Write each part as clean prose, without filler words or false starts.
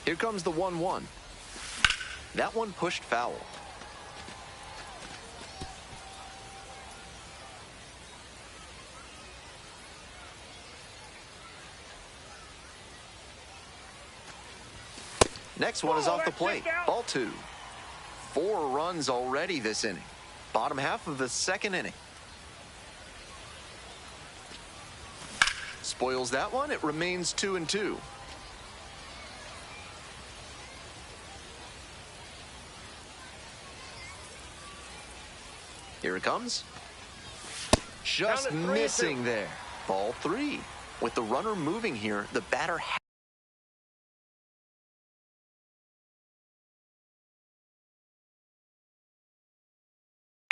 Here comes the 1-1. That one pushed foul. Next one is off the plate. Ball 2. 4 runs already this inning. Bottom half of the second inning. Spoils that one. It remains 2-2. Here it comes. Just missing there. Ball 3. With the runner moving here, the batter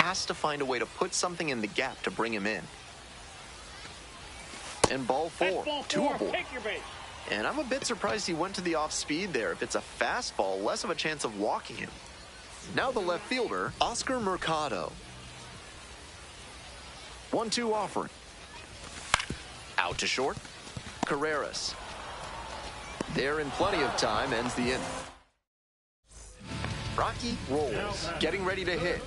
has to find a way to put something in the gap to bring him in. And ball 4, 2 aboard. And I'm a bit surprised he went to the off speed there. If it's a fastball, less of a chance of walking him. Now the left fielder, Oscar Mercado. 1-2 offering. Out to short. Carreras. There in plenty of time, ends the inning. Rocky rolls, getting ready to hit.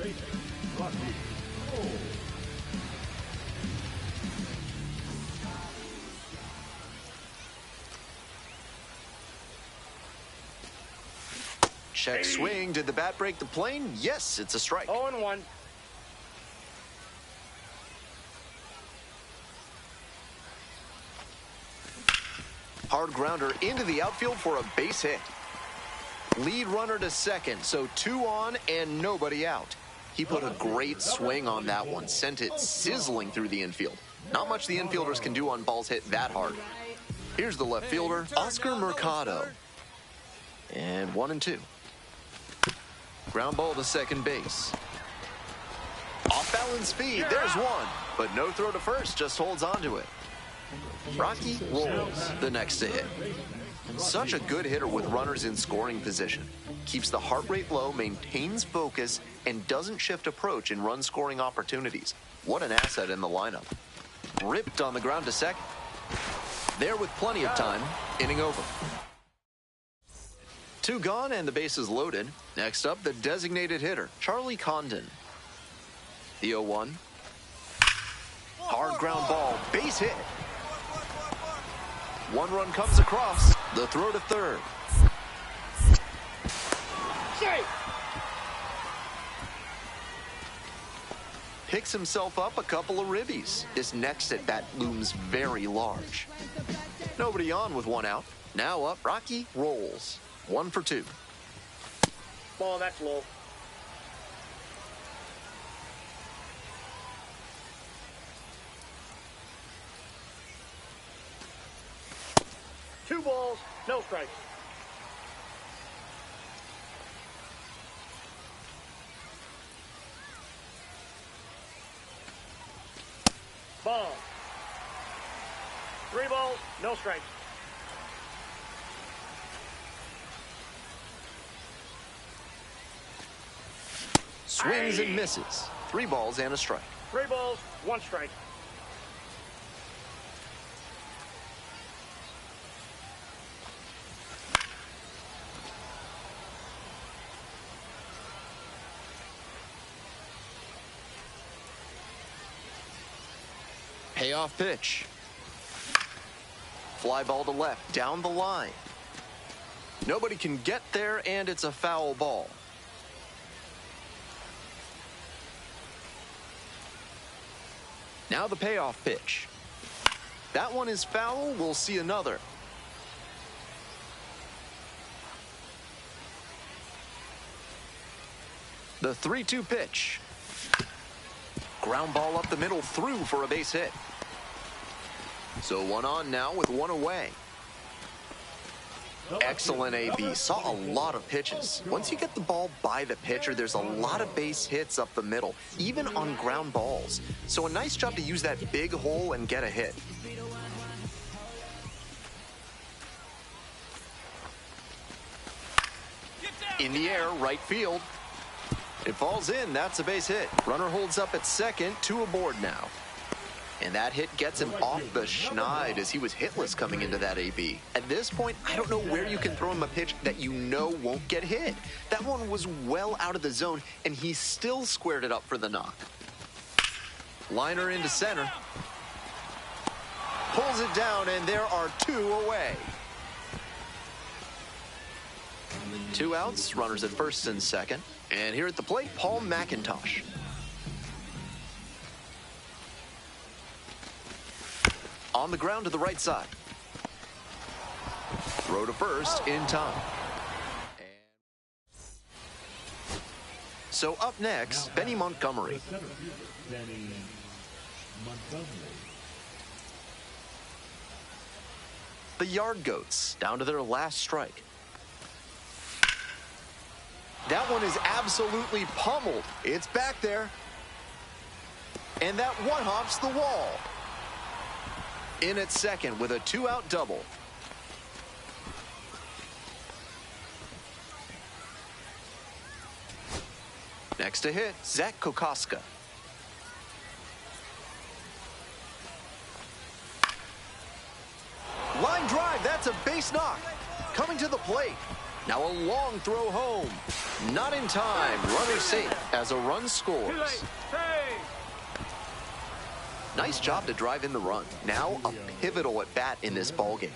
Check swing. Did the bat break the plane? Yes, it's a strike. 0-1. Hard grounder into the outfield for a base hit. Lead runner to second, so 2 on and nobody out. He put a great swing on that one, sent it sizzling through the infield. Not much the infielders can do on balls hit that hard. Here's the left fielder, Oscar Mercado. And 1-2. Ground ball to second base. Off balance speed, there's one. But no throw to first, just holds on to it. Rocky rolls, the next to hit. Such a good hitter with runners in scoring position. Keeps the heart rate low, maintains focus, and doesn't shift approach in run-scoring opportunities. What an asset in the lineup. Ripped on the ground to second. There with plenty of time, inning over. 2 gone and the bases loaded. Next up, the designated hitter, Charlie Condon. The 0-1. Hard ground ball, base hit. 1 run comes across. The throw to third. Safe. Picks himself up a couple of ribbies. This next at bat looms very large. Nobody on with 1 out. Now up, Rocky rolls. 1 for 2. Ball, that's low. Two balls, no strikes. Ball. 3 balls, no strikes. Swings and misses. 3 balls and a strike. 3 balls, 1 strike. Payoff pitch. Fly ball to left, down the line. Nobody can get there, and it's a foul ball. Now the payoff pitch. That one is foul. We'll see another. The 3-2 pitch. Ground ball up the middle, through for a base hit. So 1 on now with 1 away. Excellent AB. Saw a lot of pitches. Once you get the ball by the pitcher, there's a lot of base hits up the middle, even on ground balls. So a nice job to use that big hole and get a hit. In the air, right field. It falls in. That's a base hit. Runner holds up at second. 2 aboard now. And that hit gets him off the schneid as he was hitless coming into that AB. At this point, I don't know where you can throw him a pitch that you know won't get hit. That one was well out of the zone, and he still squared it up for the knock. Liner into center. Pulls it down, and there are 2 away. 2 outs, runners at first and second. And here at the plate, Paul McIntosh. On the ground to the right side. Throw to first in time. So up next, Benny Montgomery. The Yard Goats down to their last strike. That one is absolutely pummeled. It's back there. And that one hops the wall. In at second with a 2-out double. Next to hit, Zach Kokoska. Line drive, that's a base knock. Coming to the plate. Now a long throw home. Not in time. Runner safe as a run scores. Nice job to drive in the run. Now a pivotal at bat in this ballgame.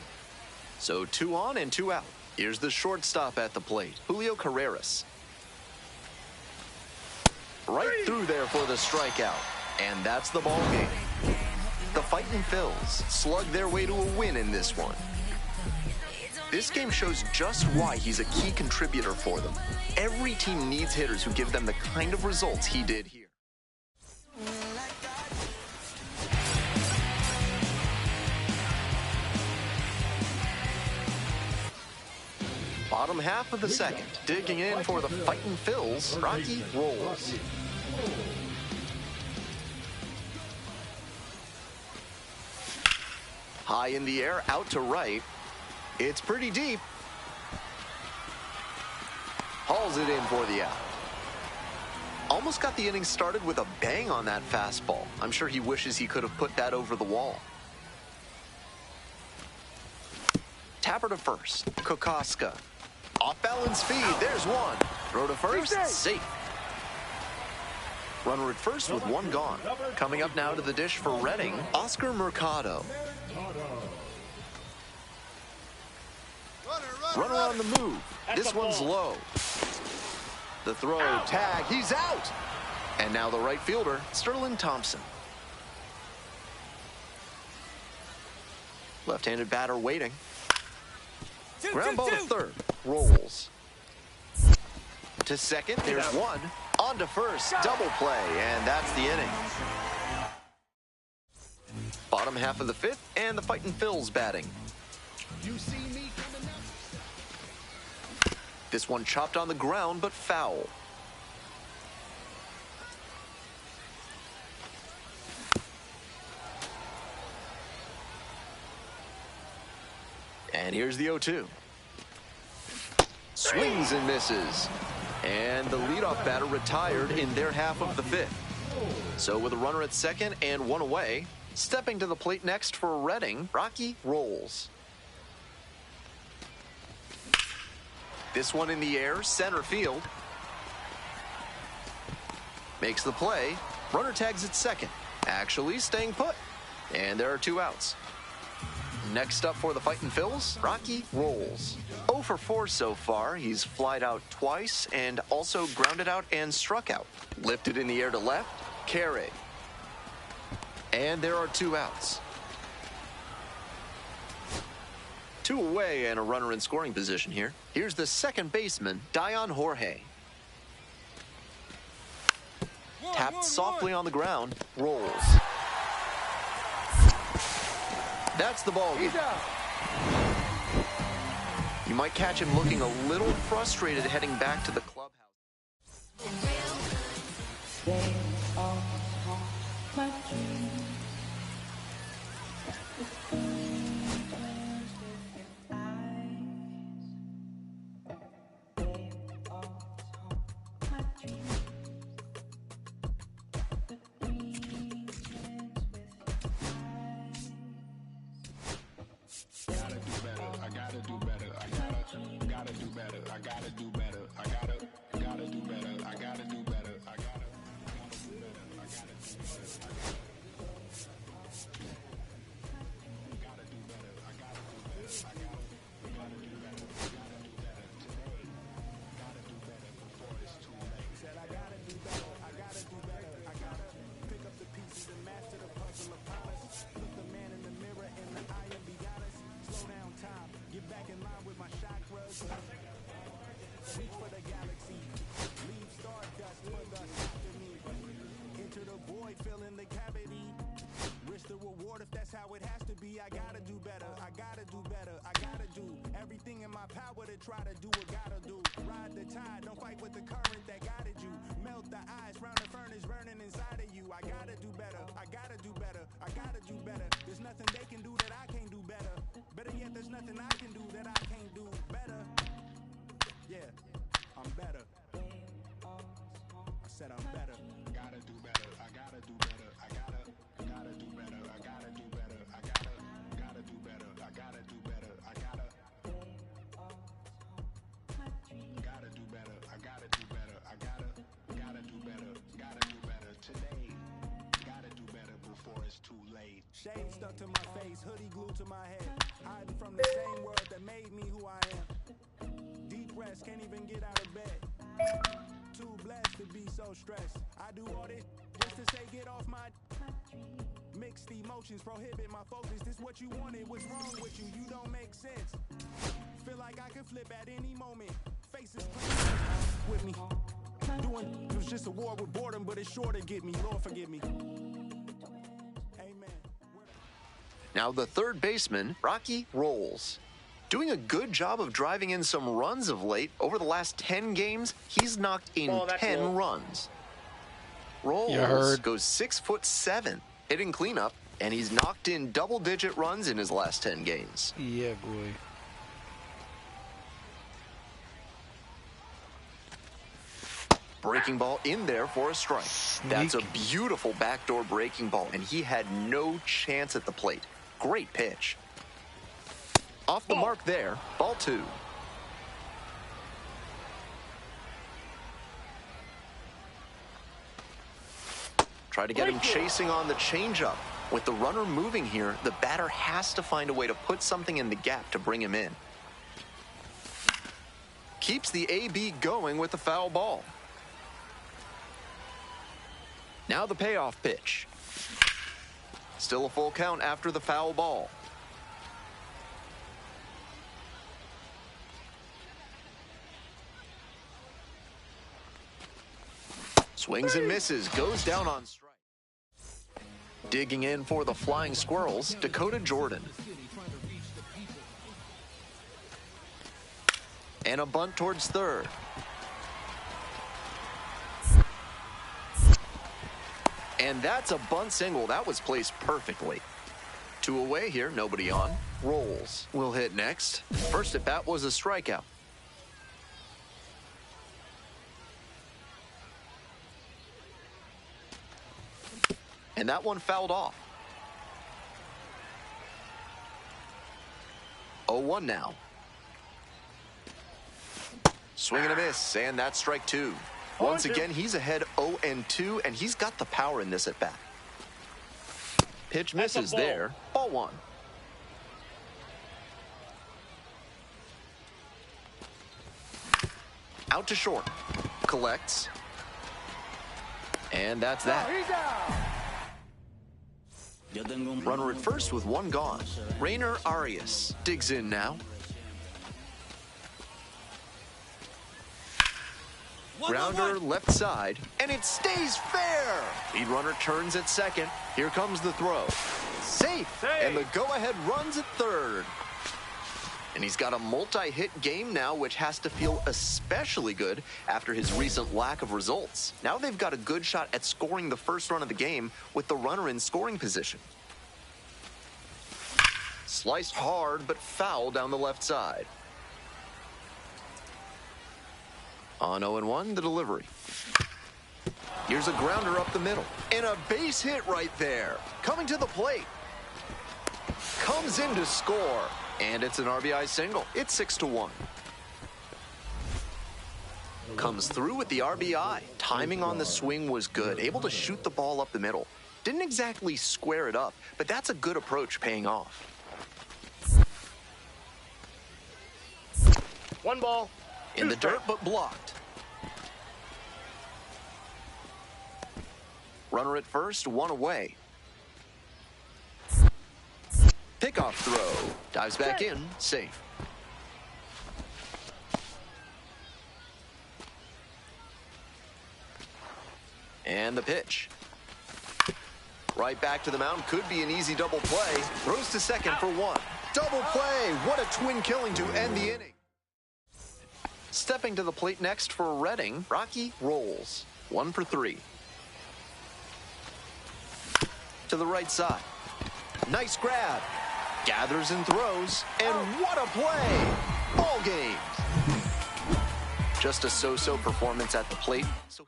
So 2 on and 2 out. Here's the shortstop at the plate, Julio Carreras. Right through there for the strikeout. And that's the ballgame. The Fightin' Phils slug their way to a win in this one. This game shows just why he's a key contributor for them. Every team needs hitters who give them the kind of results he did here. Bottom half of the second, digging in for the Fightin' Phils, Rocky rolls. High in the air, out to right. It's pretty deep. Hauls it in for the out. Almost got the inning started with a bang on that fastball. I'm sure he wishes he could have put that over the wall. Tapper to first. Kokoska. Off balance feed. There's one. Throw to first. Safe. Runner at first with 1 gone. Coming up now to the dish for Reading, Oscar Mercado. Runner on the move. This one's low. The throw, tag, he's out. And now the right fielder, Sterling Thompson. Left-handed batter waiting. Ground ball to third. Rolls. To second, there's one. On to first, double play, and that's the inning. Bottom half of the 5th, and the Fightin' Phils batting. You see me coming up. This one chopped on the ground, but foul. And here's the 0-2. Swings and misses. And the leadoff batter retired in their half of the 5th. So with a runner at second and 1 away, stepping to the plate next for Reading, Rocky rolls. This one in the air, center field. Makes the play. Runner tags at second. Actually staying put. And there are 2 outs. Next up for the Fightin' Phils, Rocky rolls. 0 for 4 so far. He's flied out twice and also grounded out and struck out. Lifted in the air to left, carry. And there are 2 outs. 2 away and a runner in scoring position here. Here's the second baseman, Dion Jorge. Tapped softly on the ground, rolls. That's the ball. You might catch him looking a little frustrated heading back to the clubhouse. like filling the cavity. Risk the reward if that's how it has to be. I gotta do better, I gotta do better, I gotta do everything in my power to try to do what gotta do. Ride the tide, don't fight with the current that guided you. Melt the ice round the furnace burning inside of you. I gotta do better, I gotta do better, I gotta do better. There's nothing they can do that I can't do better. Better yet, there's nothing I can do that I can't do better. Yeah, I'm better. I said I'm better. Gotta do better, I gotta do better, I gotta do better, I gotta do better, I gotta do better, I gotta do better, I gotta do better, I gotta do better, I gotta do better today. Gotta do better before it's too late. Shade stuck to my face, hoodie glued to my head, hiding from the same world that made me who I am. Deep rest, can't even get out of bed. Too blessed to be so stressed. I do all this just to say get off my mixed emotions, prohibit my focus. This what you wanted, what's wrong with you? You don't make sense. Feel like I could flip at any moment. Faces playing with me. Doing it was just a war with boredom, but it's sure to get me. Lord forgive me. Amen. Now the third baseman, Rocky Rolls. Doing a good job of driving in some runs of late. Over the last 10 games, he's knocked in 10 runs. Rolls goes 6'7", hitting cleanup, and he's knocked in double-digit runs in his last 10 games. Yeah, boy. Breaking ball in there for a strike. That's a beautiful backdoor breaking ball, and he had no chance at the plate. Great pitch. Off the mark there, ball 2. Try to get him chasing on the changeup. With the runner moving here, the batter has to find a way to put something in the gap to bring him in. Keeps the AB going with the foul ball. Now the payoff pitch. Still a full count after the foul ball. Swings and misses, goes down on strike. Digging in for the Flying Squirrels, Dakota Jordan. And a bunt towards third. And that's a bunt single. That was placed perfectly. 2 away here, nobody on. Rolls will hit next. First at bat was a strikeout. And that one fouled off. 0-1 now. Swing and a miss, and that's strike 2. Once again, he's ahead 0-2, and he's got the power in this at bat. Pitch misses there. Ball 1. Out to short. Collects. And that's that. Runner at first with 1 gone. Rainer Arias digs in now. Grounder left side, and it stays fair. Lead runner turns at second. Here comes the throw. Safe. And the go-ahead runs at third. And he's got a multi-hit game now, which has to feel especially good after his recent lack of results. Now they've got a good shot at scoring the first run of the game with the runner in scoring position. Sliced hard, but foul down the left side. On 0-1, the delivery. Here's a grounder up the middle. And a base hit right there. Coming to the plate. Comes in to score. And it's an RBI single. It's 6-1. Comes through with the RBI. Timing on the swing was good. Able to shoot the ball up the middle. Didn't exactly square it up, but that's a good approach paying off. 1 ball. In the dirt, but blocked. Runner at first, 1 away. Pickoff throw. Dives back in, safe. And the pitch. Right back to the mound. Could be an easy double play. Throws to second for one. Double play. What a twin killing to end the inning. Stepping to the plate next for Redding, Rocky rolls. 1 for 3. To the right side. Nice grab. Gathers and throws. And what a play. Ball game. Just a so-so performance at the plate. So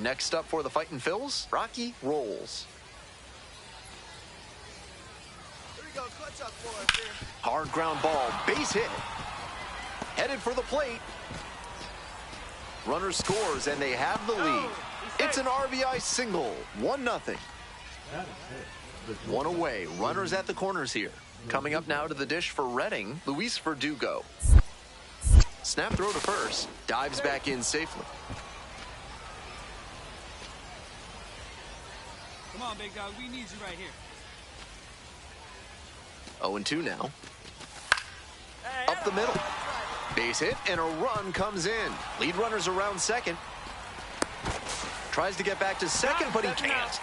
next up for the Fightin' Phils, Rocky rolls. Hard ground ball, base hit. Headed for the plate. Runner scores, and they have the lead. It's an RBI single, 1-0. One away, runners at the corners here. Coming up now to the dish for Redding, Luis Verdugo. Snap throw to first, dives back in safely. Come on, big dog, we need you right here. 0-2 now. Up the middle. Base hit, and a run comes in. Lead runner's around second. Tries to get back to second, but he can't.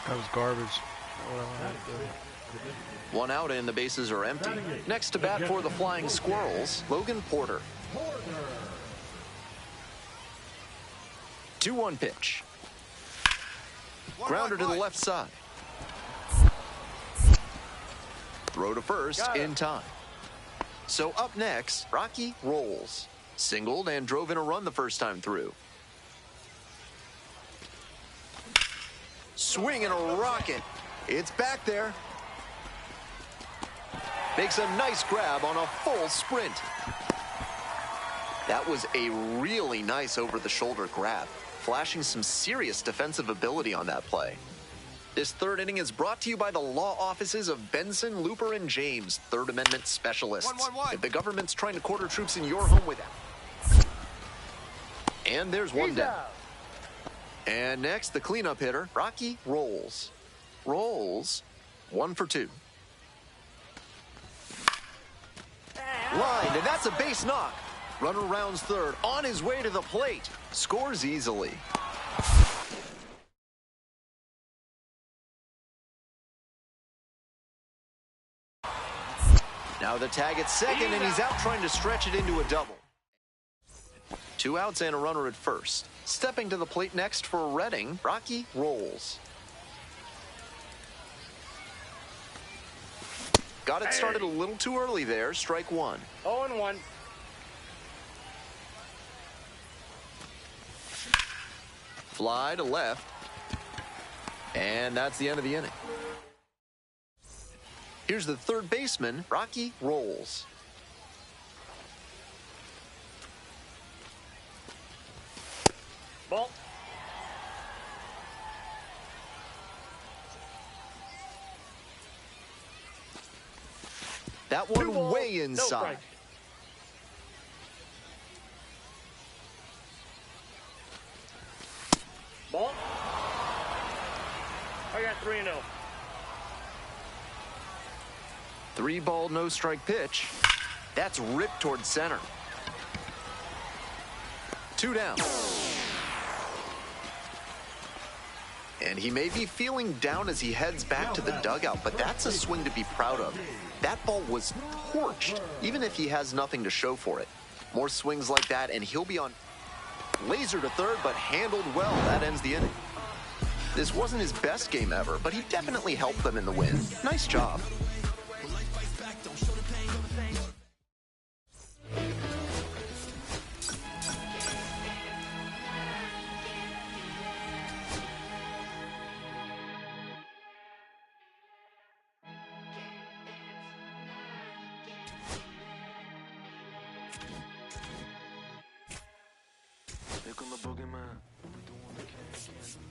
That was garbage. One out and the bases are empty. Next to bat for the Flying Squirrels, Logan Porter. 2-1 pitch. Grounder to the left side. Throw to first in time. So up next, Rocky rolls. Singled and drove in a run the first time through. Swing and a rocket. It's back there. Makes a nice grab on a full sprint. That was a really nice over-the-shoulder grab, flashing some serious defensive ability on that play. This third inning is brought to you by the law offices of Benson, Looper, and James, Third Amendment specialists. 1-1-1. If the government's trying to quarter troops in your home with that. And there's one down. And next, the cleanup hitter, Rocky rolls. Rolls. 1 for 2. Lined, and that's a base knock. Runner rounds third, on his way to the plate. Scores easily. Now the tag at second, and he's out trying to stretch it into a double. 2 outs and a runner at first. Stepping to the plate next for Redding, Rocky rolls. Got it started a little too early there. Strike 1. 0-1. Fly to left. And that's the end of the inning. Here's the third baseman, Rocky rolls. Ball. That 2 one balls, way no inside. strikes. Ball. I got 3-0. 3-ball, no strike pitch. That's ripped towards center. 2 down. And he may be feeling down as he heads back to the dugout, but that's a swing to be proud of. That ball was torched, even if he has nothing to show for it. More swings like that, and he'll be on laser to third, but handled well. That ends the inning. This wasn't his best game ever, but he definitely helped them in the win. Nice job. Here come the boogeyman. We do what we can.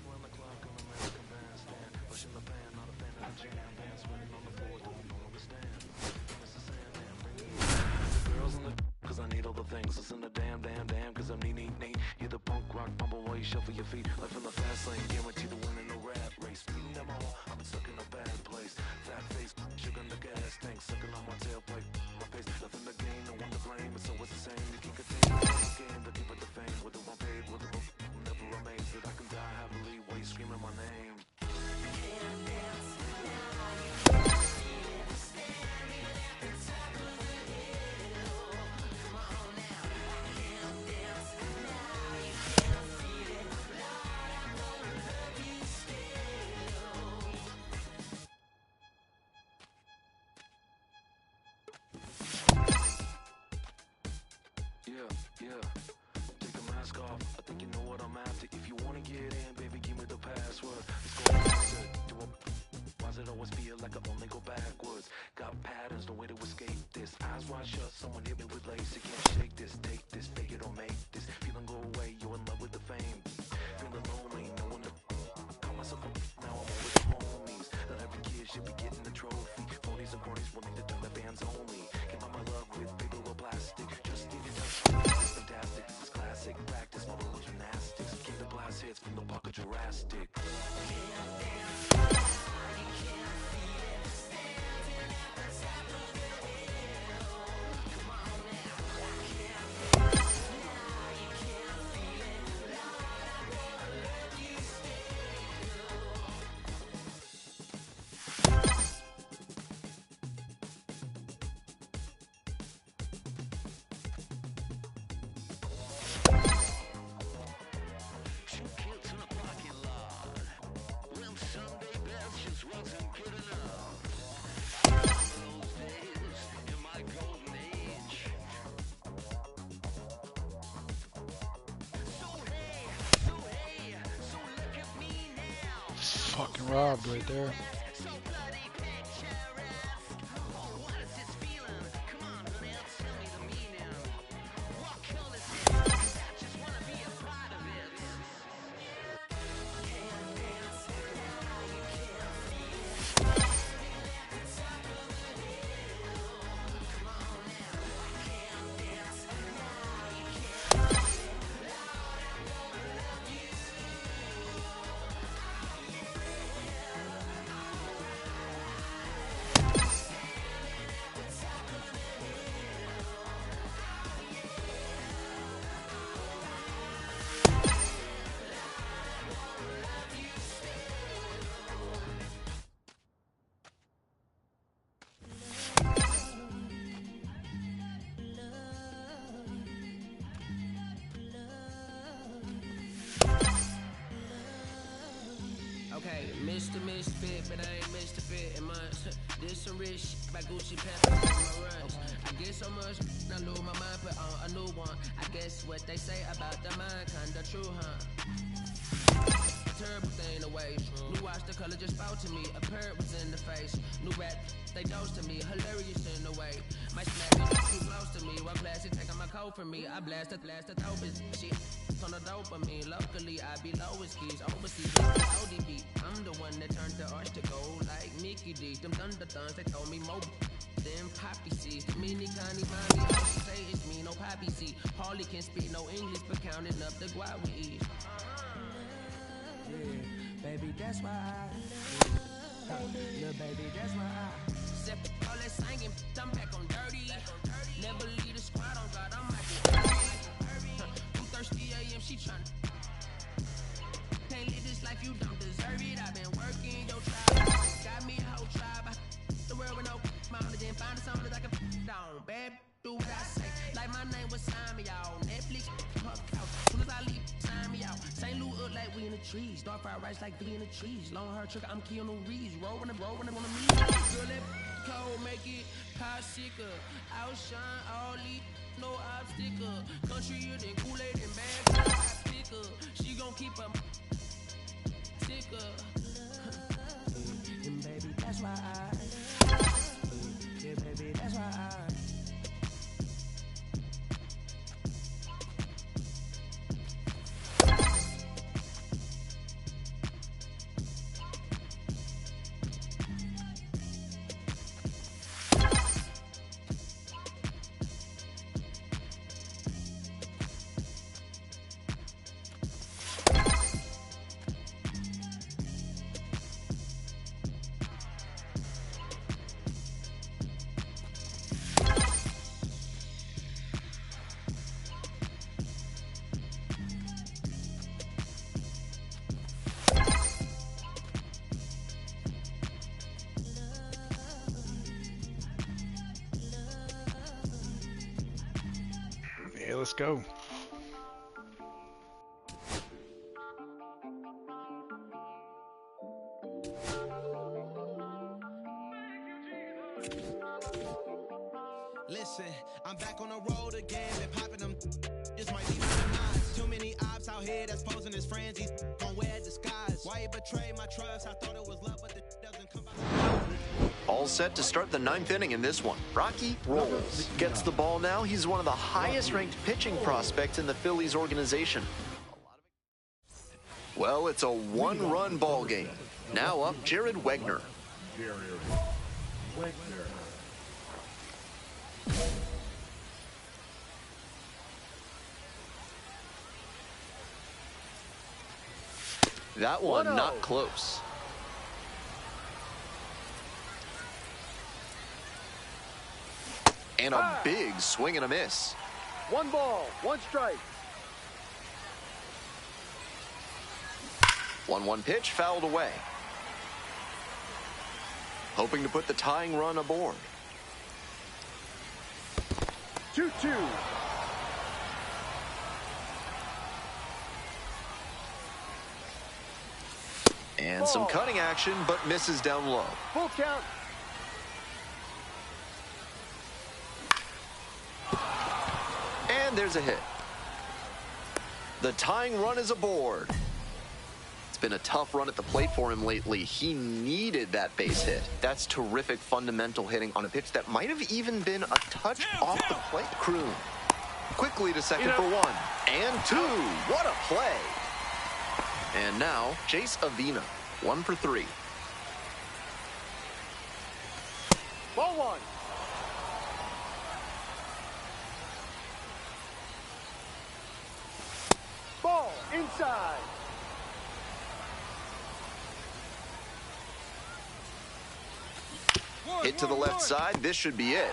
Run the clock on American bandstand. Pushing the pan, not a fan of the jam. Dance winning on the floor, don't know where we stand. Mr. Sandman, bring me the girls in the cause I need all the things. Listen to damn, cause I'm neat. You're the punk rock bumble while you shuffle your feet. Life in the fast lane, guarantee the win in the rap race. Beating them all. Yeah, take the mask off. I think you know what I'm after. If you wanna get in, baby, give me the password. Let's go faster. Why does it always feel like I only go backwards? Got patterns, no way to escape this. Eyes wide shut, someone hit me with lace. I can't shake this, take this, fake it or make this. Feeling go away, you're in love with the fame. Feeling lonely, no one to call myself a now I'm over the homies. Not every kid should be getting a trophy. Phonies and cronies willing to turn the fans only. Came out my love with paper or plastic. Just need to touch it's fantastic. This is classic practice, my little gymnastics. Keep the blast hits from the pocket Jurassic. Fucking robbed right there. Okay, Mr. Misfit, but I ain't Mr. Fit in months. This some rich shit by Gucci Pepper in my runs. I get so much, I lose my mind, put on a new one. I guess what they say about the mind, kinda true, huh? Terrible thing away. New watch, the color just spoke to me. A parrot was in the face. New rap, they dose to me. Hilarious in the way. My smack is too close to me. One plastic taking my coat from me. I blast it, dope is shit. On the dopamine. Locally, I be lowest keys. Overseas, ODB. I'm the one that turned the arch to gold like Mickey D. Them thunder thuns, they told me more. Them poppy seeds. The mini connie mommy. All she say is me, no poppy seed. Hardly can speak no English, but counting up the guap we eat. Yeah, baby, that's why I little baby, that's why I Sip all that singing, I'm back on dirty. Never leave the squad on God, I'm Michael Irving. 2:30 a.m. she tryna can't live this life, you don't deserve it. I've been working your tribe. Got me a whole tribe. The world with no mouth, then find a song that I can down. Bad, do what I say. Like my name was sign me out. Netflix, her couch. Soon as I leave, sign me out. St. Louis up like we in the trees. Dark fried rice like we in the trees. Long hair trick, I'm Keanu Reeves. Rolling it on the meat. Girl, that cold make it car sicker. Outshine all these, no obstacle. Country than Kool-Aid and bad picker. She gon' keep her sicker. And baby, that's why yeah, baby, that's why Yeah, let's go. Listen, I'm back on the road again, been popping them eyes. Might leave some eyes. Too many ops out here that's posing as friends. These gon' wear disguise. Why you betray my trust? I thought it was love, but the doesn't come by. All set to start the 9th inning in this one. Rocky rolls. Gets the ball now. He's one of the highest-ranked pitching prospects in the Phillies organization. Well, it's a one-run ball game. Now up, Jared Wegner. That one not close. And a big swing and a miss. 1 ball, 1 strike. 1-1 pitch fouled away. Hoping to put the tying run aboard. 2-2. And some cutting action, but misses down low. Full count. And there's a hit. The tying run is aboard. It's been a tough run at the plate for him lately. He needed that base hit. That's terrific fundamental hitting on a pitch that might have even been a touch off the plate. Kroon quickly to second for 1 and 2. What a play. And now Jace Avina, 1 for 3. Ball 1. Ball inside. Hit to the left side. This should be it.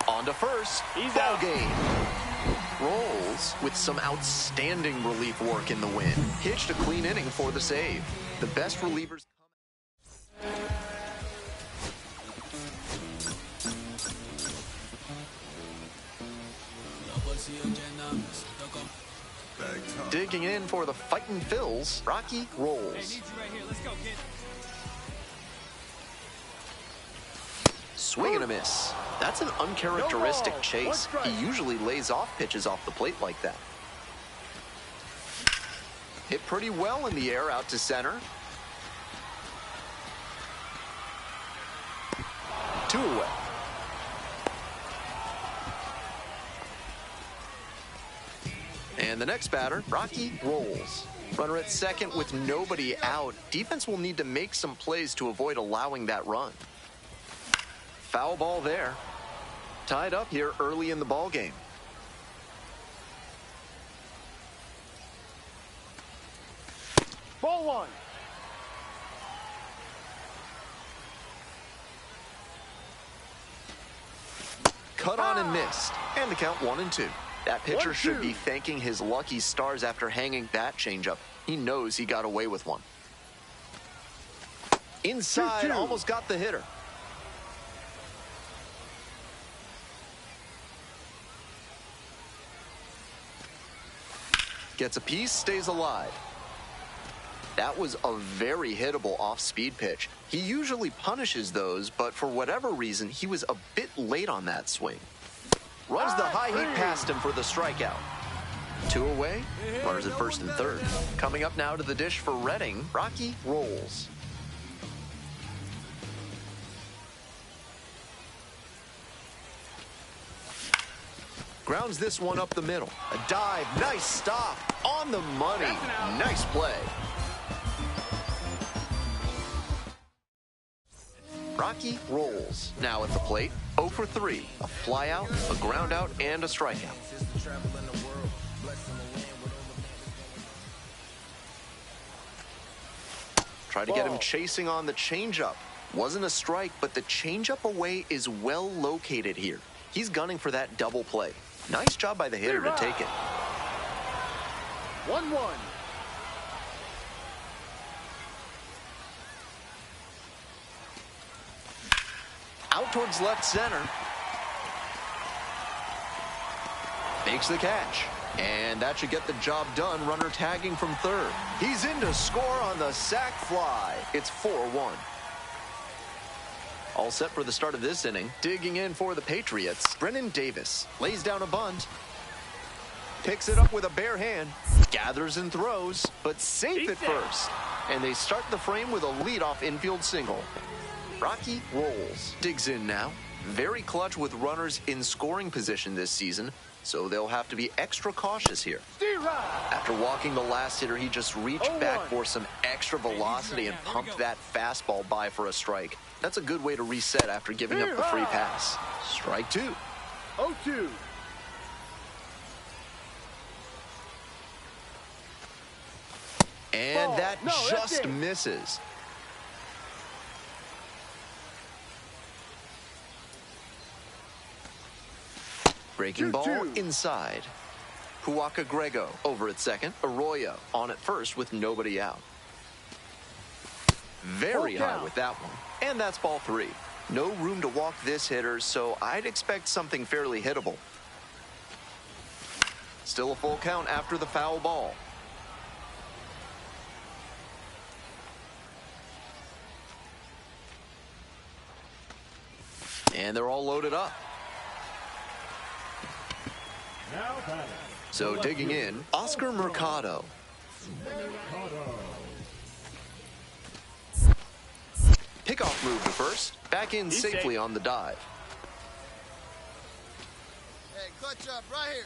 On to first. He's Ball out. game. Rolls with some outstanding relief work in the win. Pitched a clean inning for the save. The best relievers. Digging in for the fighting Phils, Rocky rolls. Hey, need you right here. Let's go, kid. Swing and a miss. That's an uncharacteristic No ball. chase. 1 strike. He usually lays off pitches off the plate like that. Hit pretty well in the air out to center. 2 away. And the next batter, Rocky rolls. Runner at second with nobody out. Defense will need to make some plays to avoid allowing that run. Foul ball there. Tied up here early in the ball game. Ball 1. Cut on and missed. And the count 1-2. That pitcher 1-2. should be thanking his lucky stars after hanging that changeup. He knows he got away with one. Inside, 2-2. almost got the hitter. Gets a piece, stays alive. That was a very hittable off-speed pitch. He usually punishes those, but for whatever reason, he was a bit late on that swing. Runs the high heat past him for the strikeout. 2 away, runners at first and third. Coming up now to the dish for Redding, Rocky rolls. Grounds this one up the middle. A dive, nice stop, on the money. Nice play. Rocky rolls. Now at the plate, 0 for 3. A fly out, a ground out, and a strikeout. Try to get him chasing on the changeup. Wasn't a strike, but the changeup away is well located here. He's gunning for that double play. Nice job by the hitter to take it. 1-1. Out towards left center. Makes the catch. And that should get the job done. Runner tagging from third. He's in to score on the sac fly. It's 4-1. All set for the start of this inning. Digging in for the Patriots, Brennan Davis lays down a bunt. Picks it up with a bare hand, gathers and throws, but safe at first. And they start the frame with a leadoff infield single. Rocky rolls. Digs in now. Very clutch with runners in scoring position this season, so they'll have to be extra cautious here. After walking the last hitter, he just reached back for some extra velocity and pumped that fastball by for a strike. That's a good way to reset after giving up the free pass. Strike two. 0-2. And that just misses. Breaking ball inside. Huaca Grego over at second. Arroyo on at first with nobody out. Very high with that one. And that's ball three. No room to walk this hitter, so I'd expect something fairly hittable. Still a full count after the foul ball. And they're all loaded up. So digging in, Oscar Mercado. Pickoff move to first. Back in safely on the dive. Hey, clutch up right here.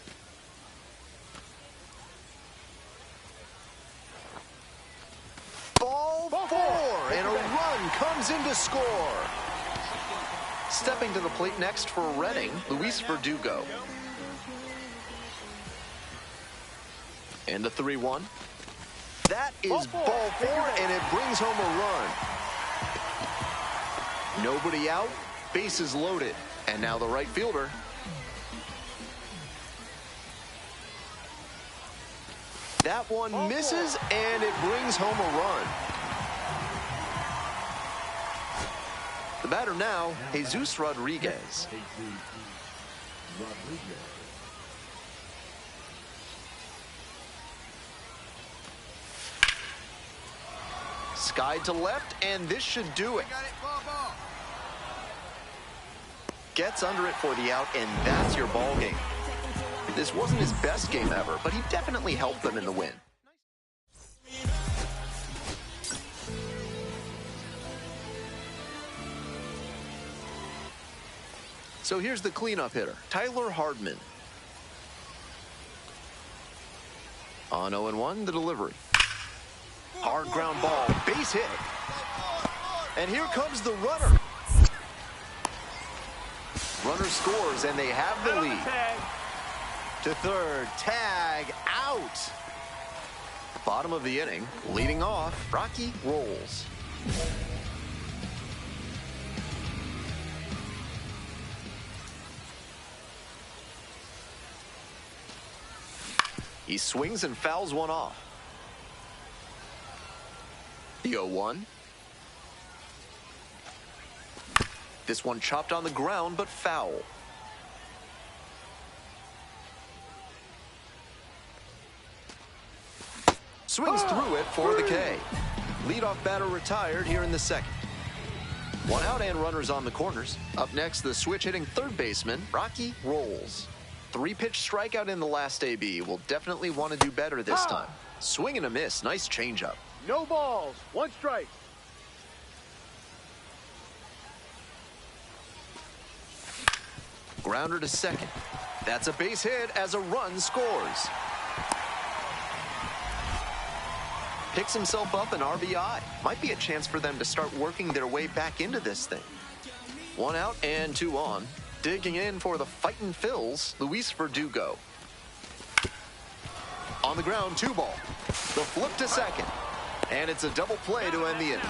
Ball four, and a run comes in to score. Stepping to the plate next for Reading, Luis Verdugo. And the 3-1. That is ball four, and it brings home a run. Nobody out, bases loaded. And now the right fielder. That one misses, and it brings home a run. The batter now, Jesus Rodriguez. Skied to left, and this should do it. Gets under it for the out, and that's your ball game. This wasn't his best game ever, but he definitely helped them in the win. So here's the cleanup hitter, Tyler Hardman. On 0-1, the delivery. Hard ground ball, base hit. And here comes the runner. Runner scores, and they have the lead. To third, tag, out. Bottom of the inning, leading off, Rocky rolls. He swings and fouls one off. The 0-1. This one chopped on the ground, but foul. Swings through it for the K. Leadoff batter retired here in the second. One out and runners on the corners. Up next, the switch-hitting third baseman, Rocky rolls. 3-pitch strikeout in the last AB. Will definitely want to do better this time. Swing and a miss. Nice changeup. No balls. 1 strike. Grounder to second. That's a base hit as a run scores. Picks himself up an RBI. Might be a chance for them to start working their way back into this thing. 1 out and 2 on. Digging in for the fightin' Phils, Luis Verdugo. On the ground, 2 ball. The flip to second. And it's a double play to end the inning.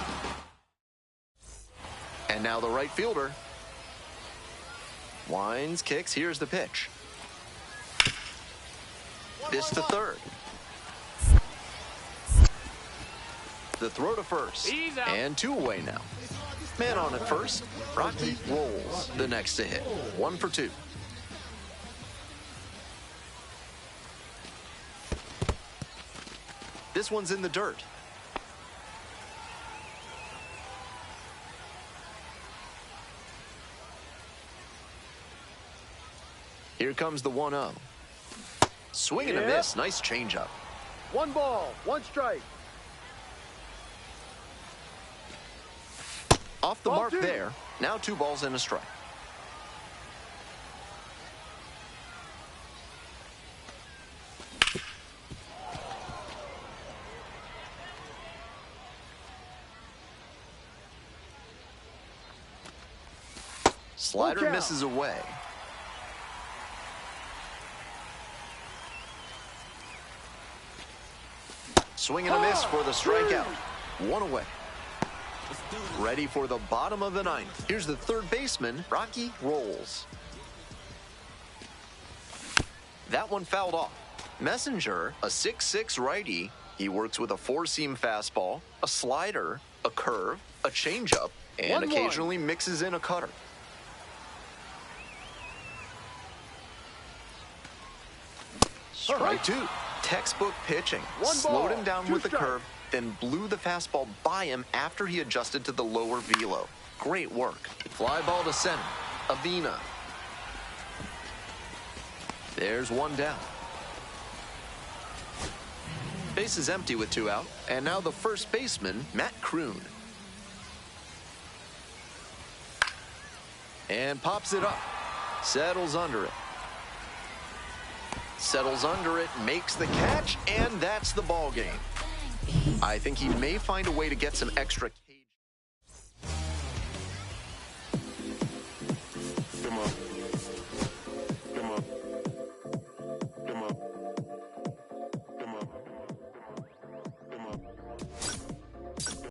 And now the right fielder. Winds, kicks, here's the pitch. This to third. The throw to first. And 2 away now. Man on at first. Rocky rolls. The next to hit. 1 for 2. This one's in the dirt. Here comes the 1-0. Swing and a Yeah. miss. Nice changeup. 1 ball, 1 strike. Off the Ball mark 2. there. Now 2 balls and a strike. Slider count. misses away. Swing and a miss for the strikeout. 1 away. Ready for the bottom of the 9th. Here's the third baseman, Rocky rolls. That one fouled off. Messenger, a 6'6" righty. He works with a 4-seam fastball, a slider, a curve, a changeup, and 1-1. occasionally mixes in a cutter. Strike 2. Textbook pitching. 1 Slowed ball, him down 2 with the strikes. curve, then blew the fastball by him after he adjusted to the lower velo. Great work. Fly ball to center. Avina. There's 1 down. Base is empty with 2 out. And now the first baseman, Matt Kroon. And pops it up. Settles under it. Settles under it, makes the catch, and that's the ball game. I think he may find a way to get some extra